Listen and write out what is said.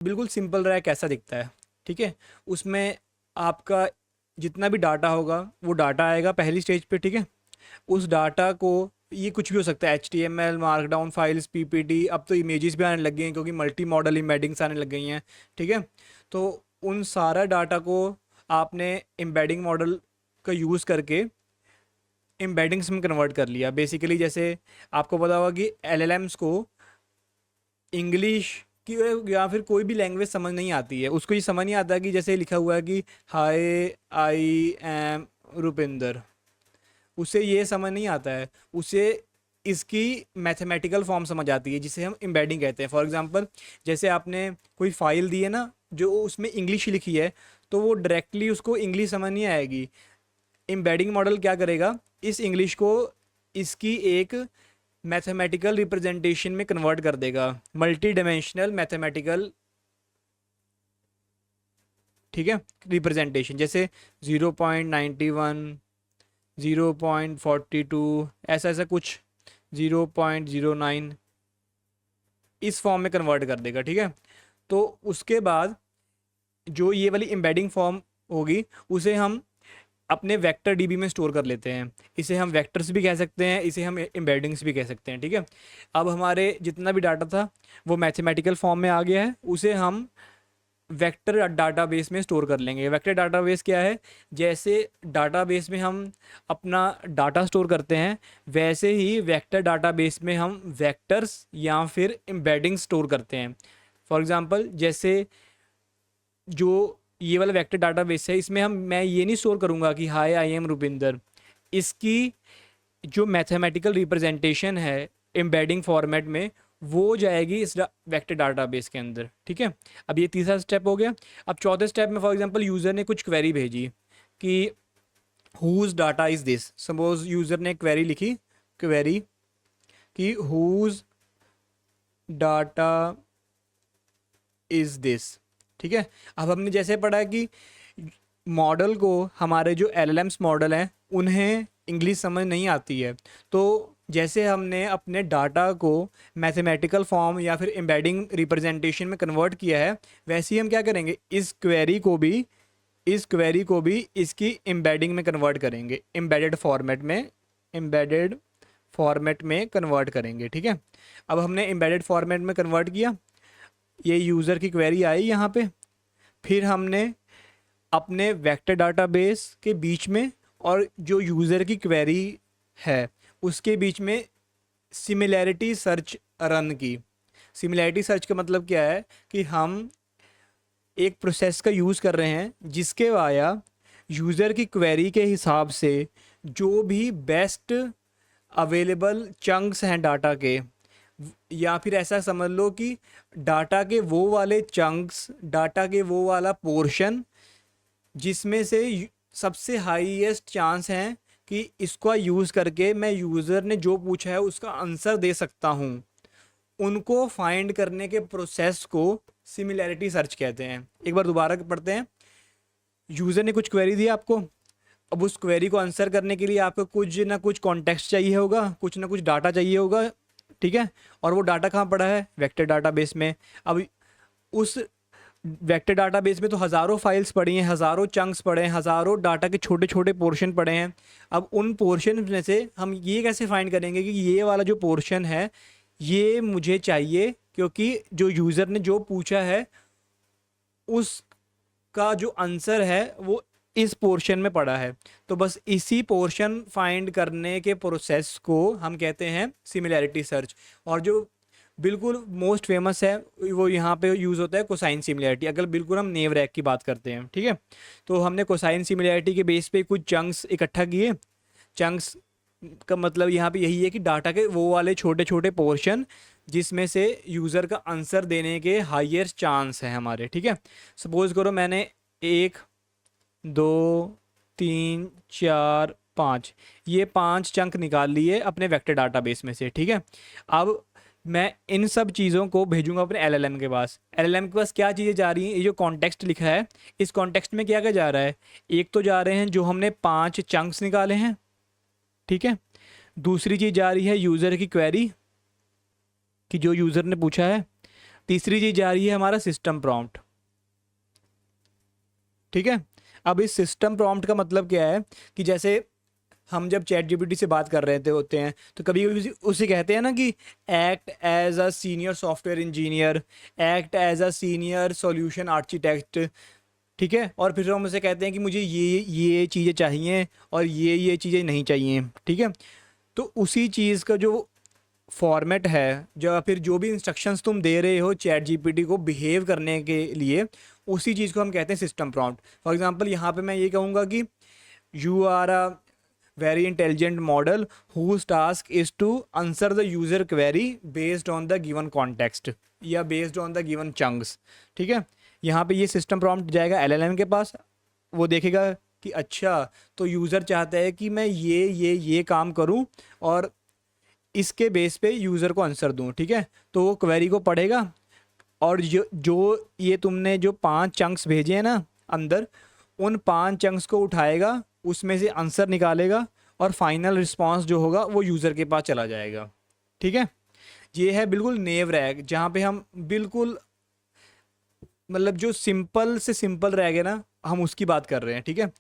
बिल्कुल simple rack कैसा दिखता है, ठीक है। उसमें आपका जितना भी डाटा होगा वो डाटा आएगा पहली स्टेज पे, ठीक है। उस डाटा को, ये कुछ भी हो सकता है, HTML, मार्कडाउन फाइल्स, PPT, अब तो इमेजेस भी आने लग गई हैं क्योंकि मल्टी मॉडल इम्बेडिंग्स आने लग गई हैं, ठीक है। तो उन सारा डाटा को आपने एम्बेडिंग मॉडल का यूज़ करके एम्बेडिंग्स में कन्वर्ट कर लिया। बेसिकली जैसे आपको पता होगा कि LLMs को इंग्लिश की या फिर कोई भी लैंग्वेज समझ नहीं आती है। उसको ये समझ नहीं आता कि जैसे लिखा हुआ है कि हाय आई एम रुपिंदर, उसे ये समझ नहीं आता है। उसे इसकी मैथमेटिकल फॉर्म समझ आती है जिसे हम एम्बेडिंग कहते हैं। फॉर एग्जांपल जैसे आपने कोई फाइल दी है ना जो उसमें इंग्लिश लिखी है, तो वो डायरेक्टली उसको इंग्लिश समझ नहीं आएगी। एम्बेडिंग मॉडल क्या करेगा, इस इंग्लिश को इसकी एक मैथमेटिकल रिप्रेजेंटेशन में कन्वर्ट कर देगा, मल्टी डायमेंशनल मैथमेटिकल, ठीक है, रिप्रेजेंटेशन। जैसे 0.91, 0.42, ऐसा ऐसा कुछ, 0.09, इस फॉर्म में कन्वर्ट कर देगा, ठीक है। तो उसके बाद जो ये वाली एम्बेडिंग फॉर्म होगी उसे हम अपने वेक्टर डीबी में स्टोर कर लेते हैं। इसे हम वेक्टर्स भी कह सकते हैं, इसे हम एम्बेडिंग्स भी कह सकते हैं, ठीक है। अब हमारे जितना भी डाटा था वो मैथमेटिकल फॉर्म में आ गया है, उसे हम वेक्टर डाटाबेस में स्टोर कर लेंगे। वेक्टर डाटाबेस क्या है, जैसे डाटाबेस में हम अपना डाटा स्टोर करते हैं वैसे ही वेक्टर डाटाबेस में हम वेक्टर्स या फिर एम्बेडिंग स्टोर करते हैं। फॉर एग्जांपल जैसे जो ये वाला वेक्टर डाटाबेस है इसमें मैं ये नहीं स्टोर करूँगा कि हाय आई एम रुपिंदर, इसकी जो मैथमेटिकल रिप्रेजेंटेशन है एम्बेडिंग फॉर्मेट में वो जाएगी इस वेक्टर डाटाबेस के अंदर, ठीक है। अब ये तीसरा स्टेप हो गया। अब चौथे स्टेप में फॉर एग्जांपल यूज़र ने कुछ क्वेरी भेजी कि whose data is this. Suppose user ने क्वेरी लिखी, क्वेरी कि हुज डाटा इज़ दिस, ठीक है। अब हमने जैसे पढ़ा कि मॉडल को, हमारे जो LLMs मॉडल हैं उन्हें इंग्लिश समझ नहीं आती है, तो जैसे हमने अपने डाटा को मैथमेटिकल फॉर्म या फिर एम्बेडिंग रिप्रेजेंटेशन में कन्वर्ट किया है, वैसे ही हम क्या करेंगे, इस क्वेरी को भी इसकी एम्बेडिंग में कन्वर्ट करेंगे, एम्बेडेड फॉर्मेट में कन्वर्ट करेंगे, ठीक है। अब हमने एम्बेडेड फॉर्मेट में कन्वर्ट किया, ये यूज़र की क्वेरी आई यहाँ पे, फिर हमने अपने वेक्टर डाटाबेस के बीच में और जो यूज़र की क्वेरी है उसके बीच में सिमिलैरिटी सर्च रन की। सिमिलैरिटी सर्च का मतलब क्या है कि हम एक प्रोसेस का यूज़ कर रहे हैं जिसके वाया यूज़र की क्वेरी के हिसाब से जो भी बेस्ट अवेलेबल चंक्स हैं डाटा के, या फिर ऐसा समझ लो कि डाटा के वो वाले चंक्स, डाटा के वो वाला पोर्शन जिसमें से सबसे हाईएस्ट चांस है कि इसका यूज़ करके मैं यूज़र ने जो पूछा है उसका आंसर दे सकता हूँ, उनको फाइंड करने के प्रोसेस को सिमिलैरिटी सर्च कहते हैं। एक बार दोबारा पढ़ते हैं। यूज़र ने कुछ क्वेरी दी आपको, अब उस क्वेरी को आंसर करने के लिए आपको कुछ ना कुछ कॉन्टेक्स्ट चाहिए होगा, कुछ ना कुछ डाटा चाहिए होगा, ठीक है। और वो डाटा कहाँ पड़ा है, वेक्टर डाटाबेस में। अब उस वेक्टर डाटाबेस में तो हज़ारों फाइल्स पड़ी हैं, हज़ारों चंक्स पड़े हैं, हज़ारों डाटा के छोटे छोटे पोर्शन पड़े हैं। अब उन पोर्शन में से हम ये कैसे फाइंड करेंगे कि ये वाला जो पोर्शन है ये मुझे चाहिए, क्योंकि जो यूज़र ने जो पूछा है उसका जो आंसर है वो इस पोर्शन में पड़ा है। तो बस इसी पोर्शन फाइंड करने के प्रोसेस को हम कहते हैं सिमिलैरिटी सर्च। और जो बिल्कुल मोस्ट फेमस है वो यहाँ पे यूज़ होता है कोसाइन सिमिलैरिटी, अगर बिल्कुल हम नेव रैक की बात करते हैं, ठीक है। तो हमने कोसाइन सिमिलैरिटी के बेस पे कुछ चंक्स इकट्ठा किए। चंक्स का मतलब यहाँ पे यही है कि डाटा के वो वाले छोटे छोटे पोर्शन जिसमें से यूज़र का आंसर देने के हायर चांस है हमारे, ठीक है। सपोज करो मैंने 1, 2, 3, 4, 5, ये 5 चंक निकाल लिए अपने वेक्टर डाटाबेस में से, ठीक है। अब मैं इन सब चीज़ों को भेजूंगा अपने LLM के पास। LLM के पास क्या चीज़ें जा रही हैं, ये जो कॉन्टेक्स्ट लिखा है इस कॉन्टेक्स्ट में क्या क्या जा रहा है, एक तो जा रहे हैं जो हमने 5 चंक्स निकाले हैं, ठीक है। दूसरी चीज़ जा रही है यूज़र की क्वेरी कि जो यूज़र ने पूछा है। तीसरी चीज़ जा रही है हमारा सिस्टम प्रॉम्प्ट। ठीक है, अब इस सिस्टम प्रॉम्प्ट का मतलब क्या है कि जैसे हम जब चैट जीपीटी से बात कर रहे थे होते हैं तो कभी कभी उसे कहते हैं ना कि act as a senior software engineer, act as a senior solution architect. ठीक है, और फिर हम उसे कहते हैं कि मुझे ये चीज़ें चाहिए और ये चीज़ें नहीं चाहिए। ठीक है, तो उसी चीज़ का जो फॉर्मेट है, जो फिर जो भी इंस्ट्रक्शंस तुम दे रहे हो चैट जीपीटी को बिहेव करने के लिए, उसी चीज़ को हम कहते हैं सिस्टम प्रॉम्प्ट। फॉर एग्जांपल यहाँ पे मैं ये कहूँगा कि you are a very intelligent model whose task is to answer the user query based on the given context या based on the given chunks। ठीक है, यहाँ पे ये सिस्टम प्रॉम्प्ट जाएगा एलएलएम के पास, वो देखेगा कि अच्छा तो यूज़र चाहता है कि मैं ये काम करूँ और इसके बेस पे यूज़र को आंसर दूँ। ठीक है, तो वो क्वेरी को पढ़ेगा और जो ये तुमने जो 5 चंक्स भेजे हैं ना अंदर, उन 5 चंक्स को उठाएगा, उसमें से आंसर निकालेगा और फाइनल रिस्पांस जो होगा वो यूज़र के पास चला जाएगा। ठीक है, ये है बिल्कुल नेव रैग, जहाँ पे हम बिल्कुल मतलब जो सिंपल से सिंपल रह गए ना, हम उसकी बात कर रहे हैं। ठीक है,